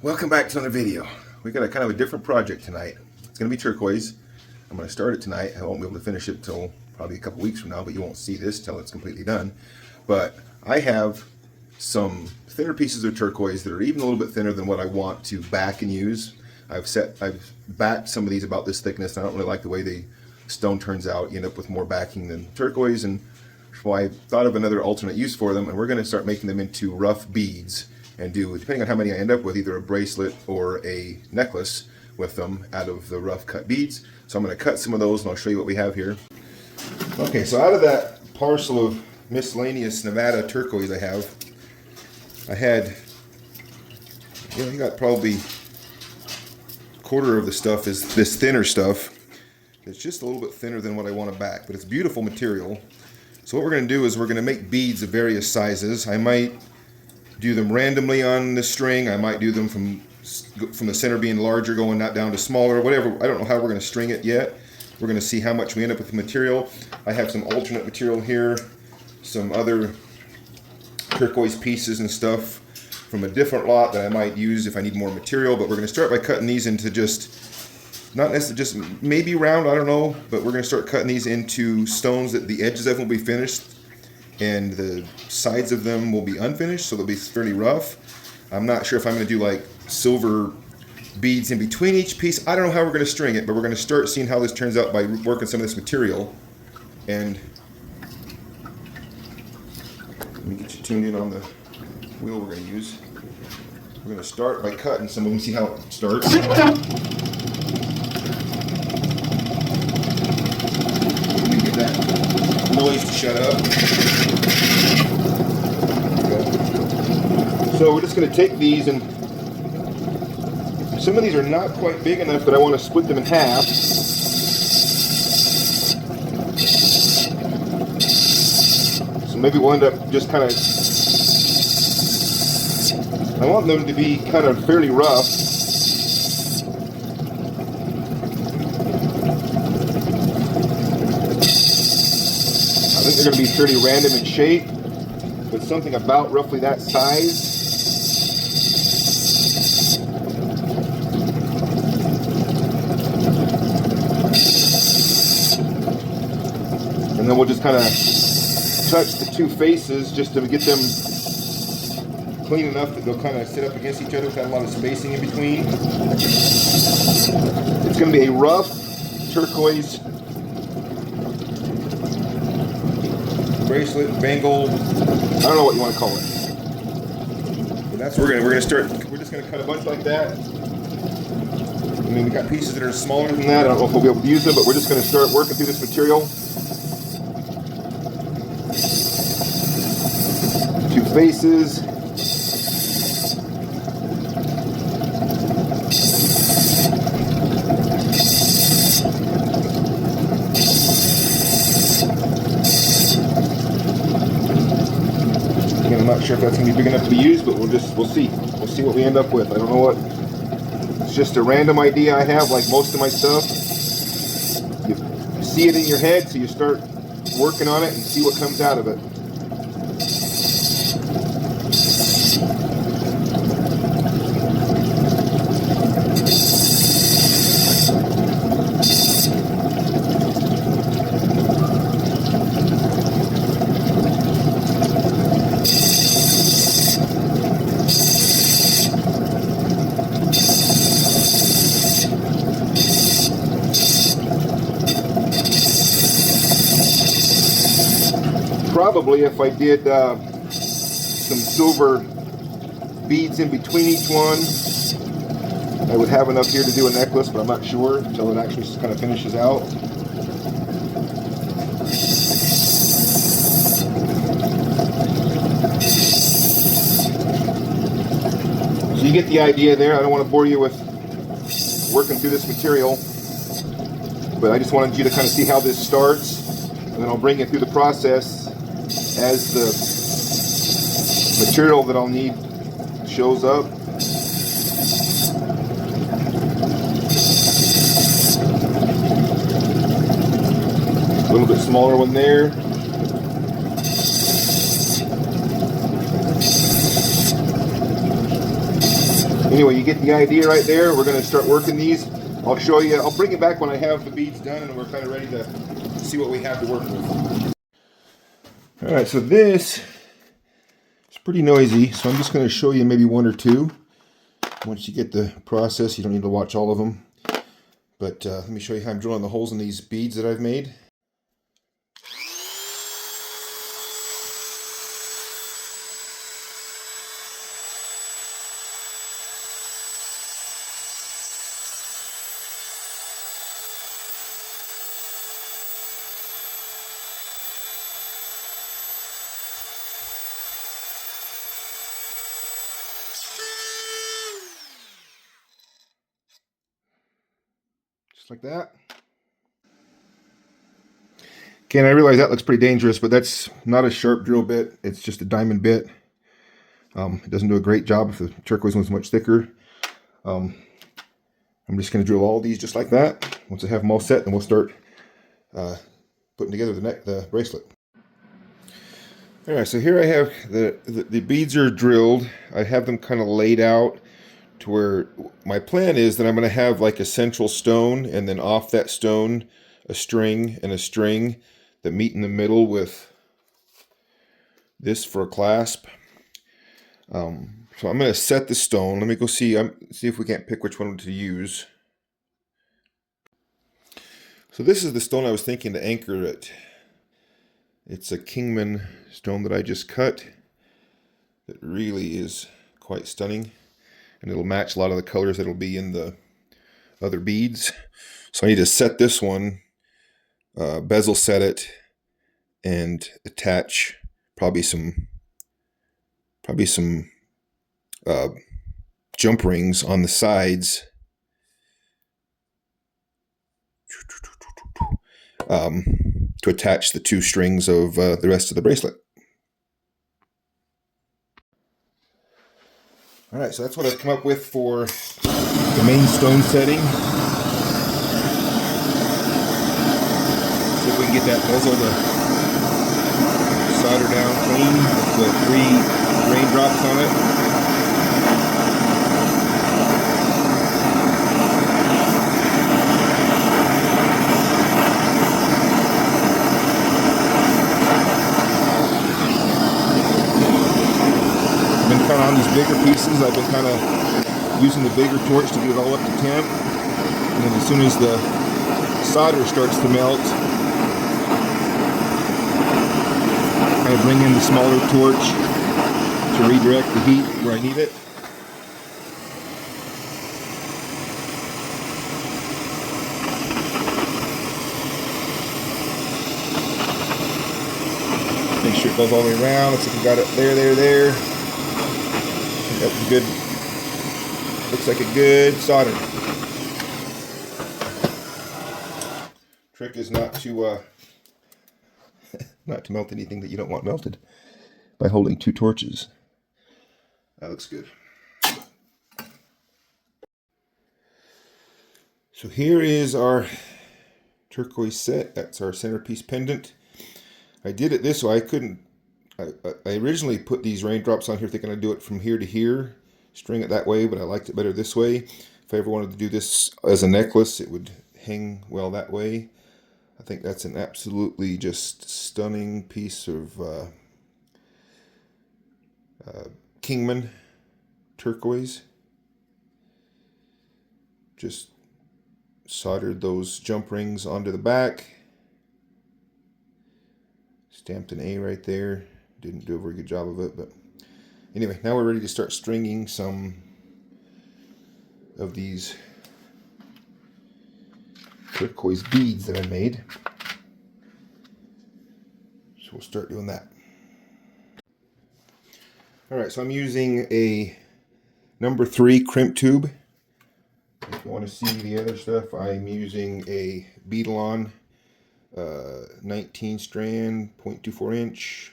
Welcome back to another video. We got a kind of a different project tonight. It's going to be turquoise. I'm going to start it tonight. I won't be able to finish it till probably a couple weeks from now, but you won't see this till it's completely done. But I have some thinner pieces of turquoise that are even a little bit thinner than what I want to back and use. I've backed some of these about this thickness. I don't really like the way the stone turns out. You end up with more backing than turquoise, and so I thought of another alternate use for them, and we're going to start making them into rough beads and do, depending on how many I end up with, either a bracelet or a necklace with them out of the rough cut beads. So I'm going to cut some of those and I'll show you what we have here. Okay, so out of that parcel of miscellaneous Nevada turquoise I had, you got probably a quarter of the stuff is this thinner stuff. It's just a little bit thinner than what I want to back, but it's beautiful material. So what we're going to do is we're going to make beads of various sizes. I might do them randomly on the string. I might do them from the center being larger, going not down to smaller, whatever. I don't know how we're going to string it yet. We're going to see how much we end up with the material. I have some alternate material here, some other turquoise pieces and stuff from a different lot that I might use if I need more material. But we're going to start by cutting these into just, not necessarily just maybe round, I don't know, but we're going to start cutting these into stones that the edges of them will be finished and the sides of them will be unfinished, so they'll be fairly rough. I'm not sure if I'm going to do like silver beads in between each piece. I don't know how we're going to string it, but we're going to start seeing how this turns out by working some of this material. And let me get you tuned in on the wheel we're going to use. We're going to start by cutting some of them, see how it starts. Let me get that noise to shut up. So we're just going to take these, and some of these are not quite big enough that I want to split them in half. So maybe we'll end up just kind of, I want them to be kind of fairly rough. I think they're going to be fairly random in shape, but something about roughly that size. And then we'll just kind of touch the two faces just to get them clean enough that they'll kind of sit up against each other without a lot of spacing in between. It's going to be a rough turquoise bracelet, bangle, I don't know what you want to call it. But that's what we're gonna start. We're just gonna cut a bunch like that. I mean, we got pieces that are smaller than that. I don't know if we'll be able to use them, but we're just gonna start working through this material. Two faces. I'm not sure if that's going to be big enough to be used, but we'll see. We'll see what we end up with. I don't know what. It's just a random idea I have, like most of my stuff. You see it in your head, so you start working on it and see what comes out of it. Probably if I did some silver beads in between each one, I would have enough here to do a necklace, but I'm not sure until it actually kind of finishes out. So you get the idea there. I don't want to bore you with working through this material, but I just wanted you to kind of see how this starts, and then I'll bring you through the process as the material that I'll need shows up. A little bit smaller one there. Anyway, you get the idea right there. We're going to start working these. I'll show you. I'll bring it back when I have the beads done and we're kind of ready to see what we have to work with. All right, so this is pretty noisy, so I'm just going to show you maybe one or two. Once you get the process, you don't need to watch all of them. But let me show you how I'm drilling the holes in these beads that I've made. Just like that. Okay, and I realize that looks pretty dangerous, but that's not a sharp drill bit. It's just a diamond bit. It doesn't do a great job if the turquoise one's much thicker. I'm just going to drill all these just like that. Once I have them all set, then we'll start putting together the bracelet. All right, so here I have the beads are drilled. I have them kind of laid out to where my plan is that I'm going to have like a central stone, and then off that stone a string and a string that meet in the middle with this for a clasp. So I'm going to set the stone. Let me go see if we can't pick which one to use. So this is the stone I was thinking to anchor it. It's a Kingman stone that I just cut. That really is quite stunning, and it'll match a lot of the colors that'll be in the other beads. So I need to set this one, bezel set it, and attach probably some jump rings on the sides. To attach the two strings of the rest of the bracelet. All right, so that's what I've come up with for the main stone setting. See if we can get that bezel to solder down clean with the 3 raindrops on it. On these bigger pieces, I've been kind of using the bigger torch to get it all up to temp, and then as soon as the solder starts to melt, I bring in the smaller torch to redirect the heat where I need it. Make sure it goes all the way around. Looks like we got it there. That's good. Looks like a good solder. Trick is not to melt anything that you don't want melted by holding 2 torches. That looks good. So here is our turquoise set. That's our centerpiece pendant. I did it this way. I originally put these raindrops on here thinking I'd do it from here to here, string it that way, but I liked it better this way. If I ever wanted to do this as a necklace, it would hang well that way. I think that's an absolutely just stunning piece of Kingman turquoise. Just soldered those jump rings onto the back. Stamped an A right there. Didn't do a very good job of it, but anyway, now we're ready to start stringing some of these turquoise beads that I made. So we'll start doing that. All right, so I'm using a number 3 crimp tube. If you want to see the other stuff, I'm using a Beadalon 19 strand, 0.24 inch.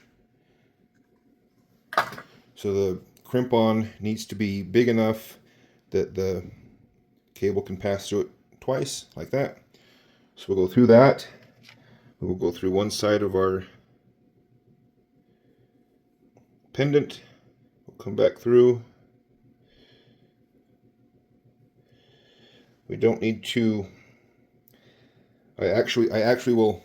So the crimp-on needs to be big enough that the cable can pass through it twice, like that. So we'll go through that. We'll go through one side of our pendant. We'll come back through We don't need to. I actually will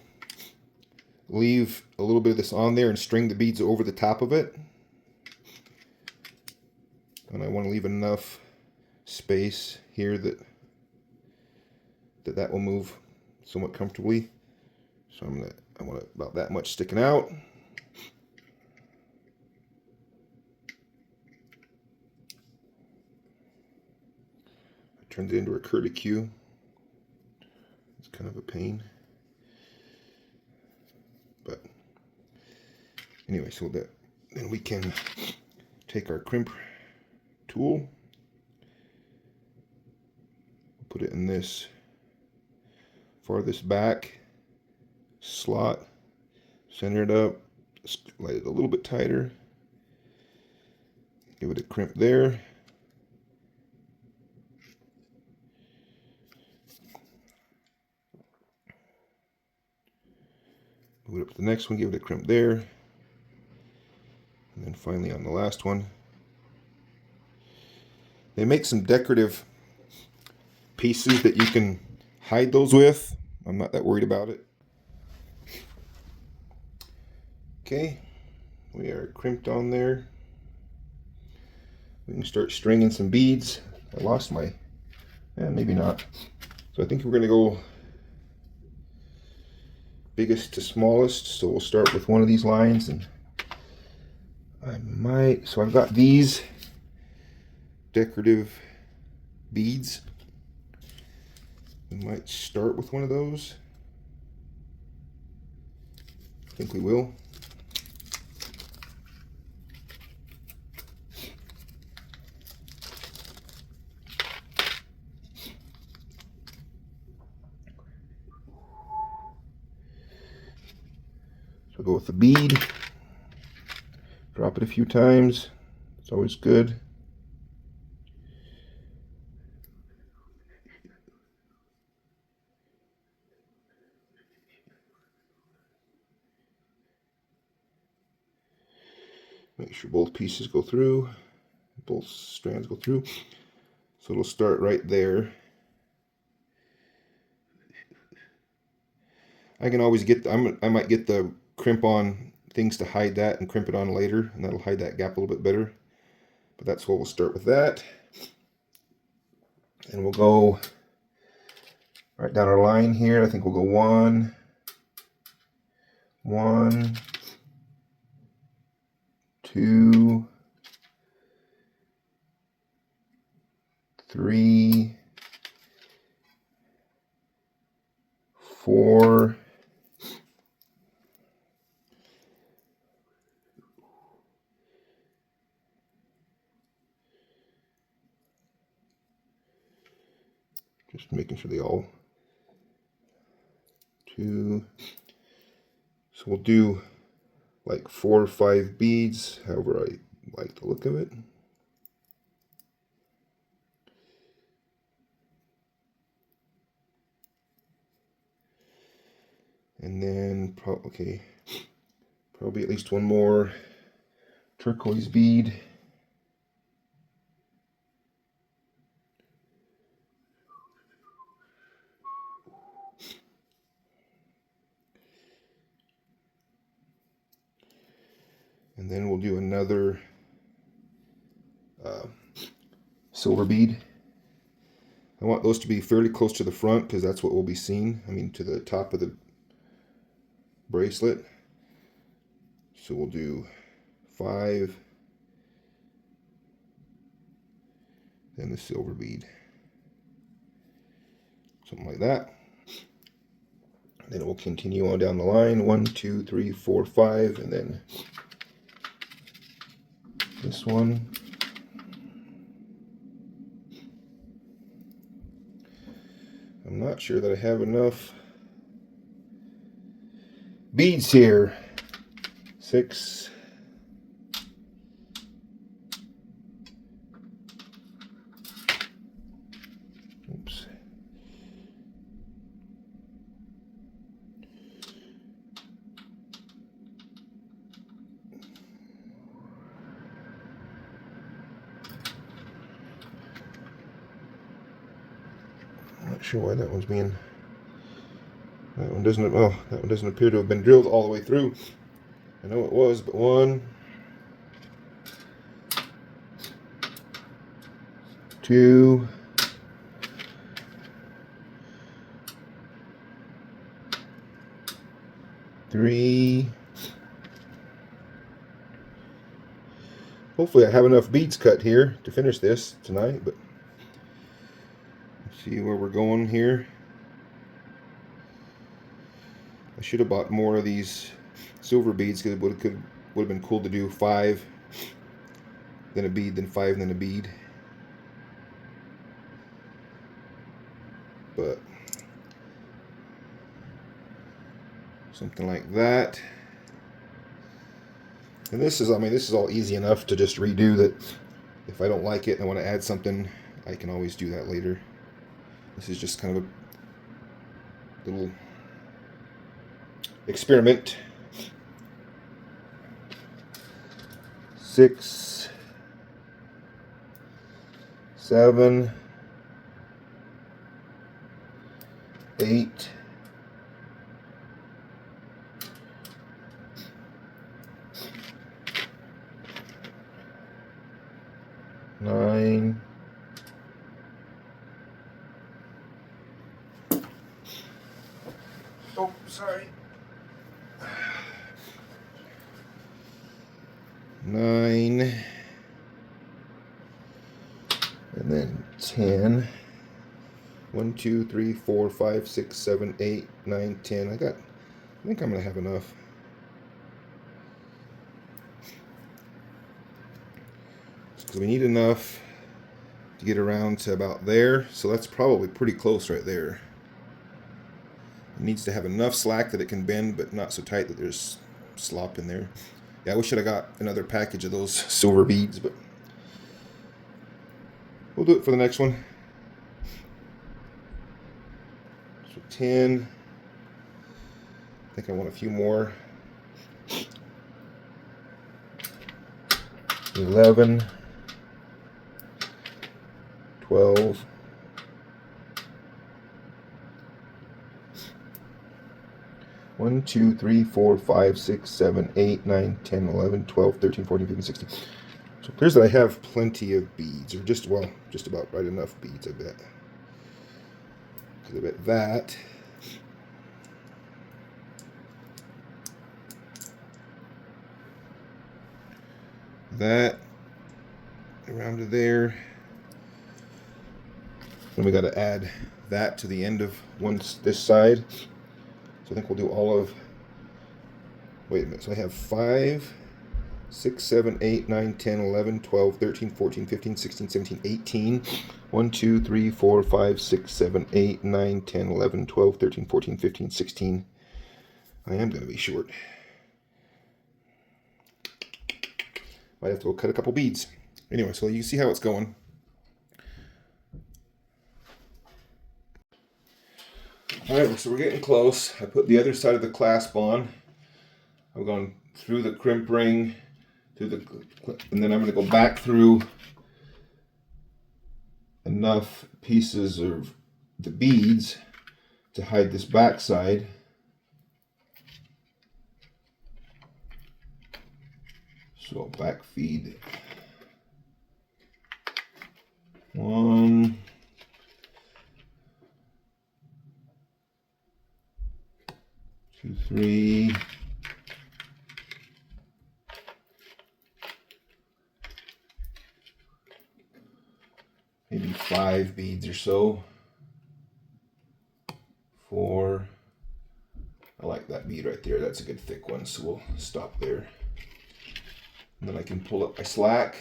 leave a little bit of this on there and string the beads over the top of it. And I want to leave enough space here that will move somewhat comfortably. So I want about that much sticking out. I turned it into a curlicue. It's kind of a pain. But anyway, so that then we can take our crimp tool, put it in this farthest back slot, center it up, slide it a little bit tighter, give it a crimp there. Move it up to the next one, give it a crimp there. And then finally on the last one. They make some decorative pieces that you can hide those with. I'm not that worried about it. Okay, we are crimped on there. We can start stringing some beads. I lost my, maybe not. So I think we're going to go biggest to smallest. So we'll start with one of these lines, and I might, so I've got these decorative beads. We might start with one of those. I think we will. So go with the bead. Drop it a few times. It's always good. Make sure both pieces go through, both strands go through. So it'll start right there. I can always get, I might get the crimp on things to hide that and crimp it on later, and that'll hide that gap a little bit better. But that's what we'll start with that. And we'll go right down our line here. I think we'll go 1, 1, 2, 3, 4, 2. So we'll do like 4 or 5 beads, however I like the look of it. And then probably at least one more turquoise bead. And then we'll do another silver bead. I want those to be fairly close to the front because that's what will be seen. I mean, to the top of the bracelet. So we'll do 5, then the silver bead. Something like that. Then we'll continue on down the line. 1, 2, 3, 4, 5, and then this one. I'm not sure that I have enough beads here. 6. Oops. not sure why that one's being. That one doesn't. Well, that one doesn't appear to have been drilled all the way through. I know it was, but 1, 2, 3. Hopefully I have enough beads cut here to finish this tonight, but let's see where we're going here. I should have bought more of these silver beads because it would have been cool to do 5, then a bead, then 5, then a bead. But something like that. And this is, I mean, this is all easy enough to just redo that. If I don't like it and I want to add something, I can always do that later. This is just kind of a little experiment. 6, 7, 8, 9, 9, and then 10. 1, 2, 3, 4, 5, 6, 7, 8, 9, 10. I think I'm gonna have enough. Because we need enough to get around to about there, so that's probably pretty close right there. It needs to have enough slack that it can bend, but not so tight that there's slop in there. Yeah, I wish I'd have got another package of those silver beads, but we'll do it for the next one. So 10. I think I want a few more. 11. 12. 1, 2, 3, 4, 5, 6, 7, 8, 9, 10, 11, 12, 13, 14, 15, 16. So it appears that I have plenty of beads, or just about right enough beads, I bet. Because I bet that around to there. Then we got to add that to the end of this side. So I think we'll do all of. Wait a minute. So I have 5, 6, 7, 8, 9, 10, 11, 12, 13, 14, 15, 16, 17, 18. 1, 2, 3, 4, 5, 6, 7, 8, 9, 10, 11, 12, 13, 14, 15, 16. I am going to be short. Might have to go cut a couple beads. Anyway, so you see how it's going. Alright, so we're getting close. I put the other side of the clasp on. I'm going through the crimp ring, and then I'm going to go back through enough pieces of the beads to hide this back side. So I'll back feed 1, 2, 3, maybe 5 beads or so. 4. I like that bead right there. That's a good thick one, so we'll stop there. And then I can pull up my slack.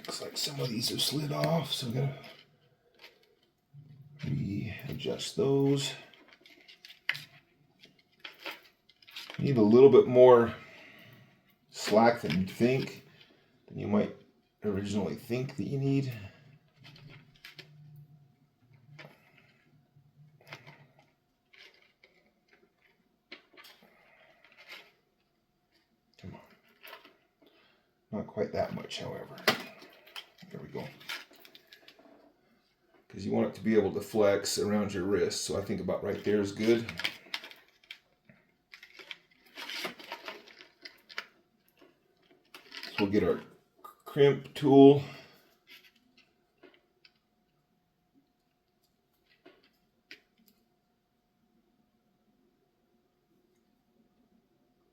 Looks like some of these have slid off, so I'm going to readjust those. You need a little bit more slack than you might originally think that you need. quite that much, however. There we go. Because you want it to be able to flex around your wrist. So I think about right there is good. So we'll get our crimp tool.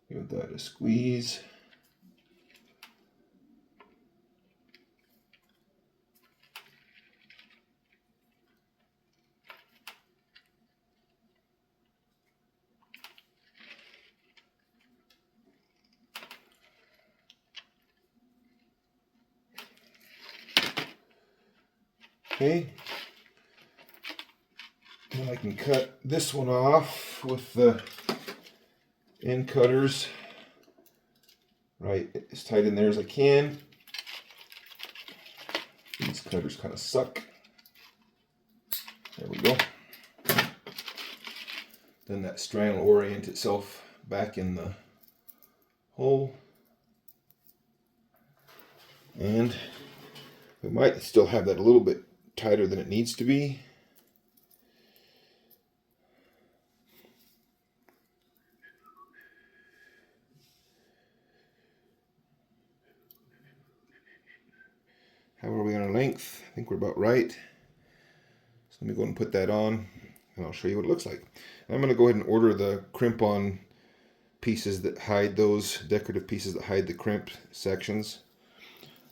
Give that a squeeze. Okay, then I can cut this one off with the end cutters right as tight in there as I can. These cutters kind of suck. There we go. Then that strand will orient itself back in the hole. And we might still have that a little bit tighter than it needs to be. How are we on our length? I think we're about right. So let me go ahead and put that on and I'll show you what it looks like. And I'm going to go ahead and order the crimp-on pieces that hide those decorative pieces that hide the crimp sections.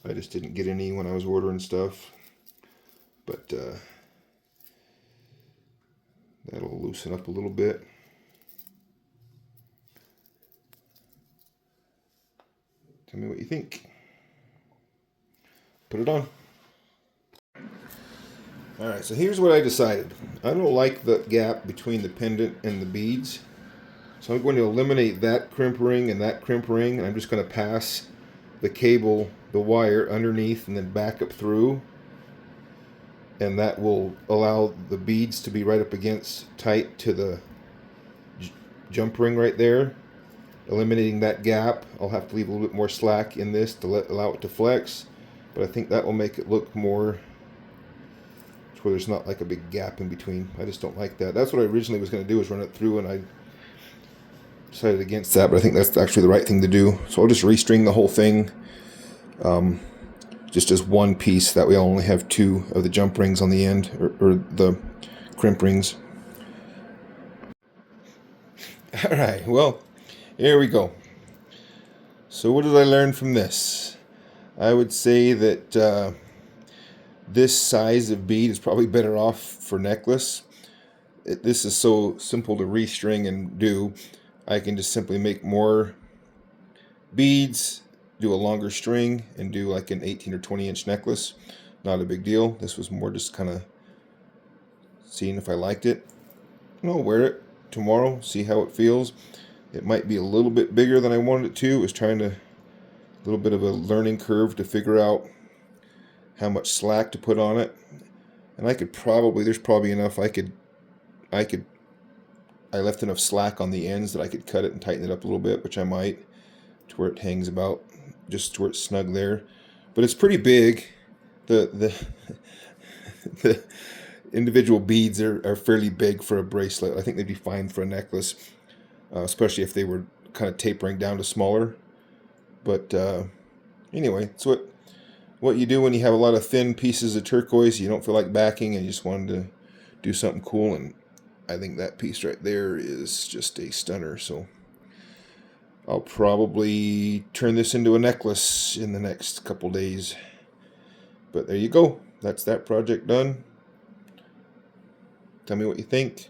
I just didn't get any when I was ordering stuff. But that'll loosen up a little bit. Tell me what you think. Put it on. Alright, so here's what I decided. I don't like the gap between the pendant and the beads. So I'm going to eliminate that crimp ring and that crimp ring. And I'm just going to pass the cable, the wire underneath and then back up through. And that will allow the beads to be right up against tight to the jump ring right there. Eliminating that gap. I'll have to leave a little bit more slack in this to allow it to flex. But I think that will make it look more where there's not like a big gap in between. I just don't like that. That's what I originally was going to do, is run it through, and I decided against that, but I think that's actually the right thing to do. So I'll just restring the whole thing just as one piece. That way I'll only have two of the jump rings on the end, or the crimp rings. Alright, well, here we go. So what did I learn from this? I would say that this size of bead is probably better off for necklace. This is so simple to restring and do. I can just simply make more beads, do a longer string, and do like an 18 or 20 inch necklace. Not a big deal. This was more just kind of seeing if I liked it. And I'll wear it tomorrow, see how it feels. It might be a little bit bigger than I wanted it to. It was trying to, a little bit of a learning curve to figure out how much slack to put on it. And I could probably, there's probably enough, I left enough slack on the ends that I could cut it and tighten it up a little bit, which I might, to where it hangs about, just to where it's snug there. But it's pretty big. The the individual beads are fairly big for a bracelet. I think they'd be fine for a necklace, especially if they were kind of tapering down to smaller. But anyway, it's what you do when you have a lot of thin pieces of turquoise. You don't feel like backing and you just wanted to do something cool, and I think that piece right there is just a stunner. So I'll probably turn this into a necklace in the next couple days. But there you go. That's that project done. Tell me what you think.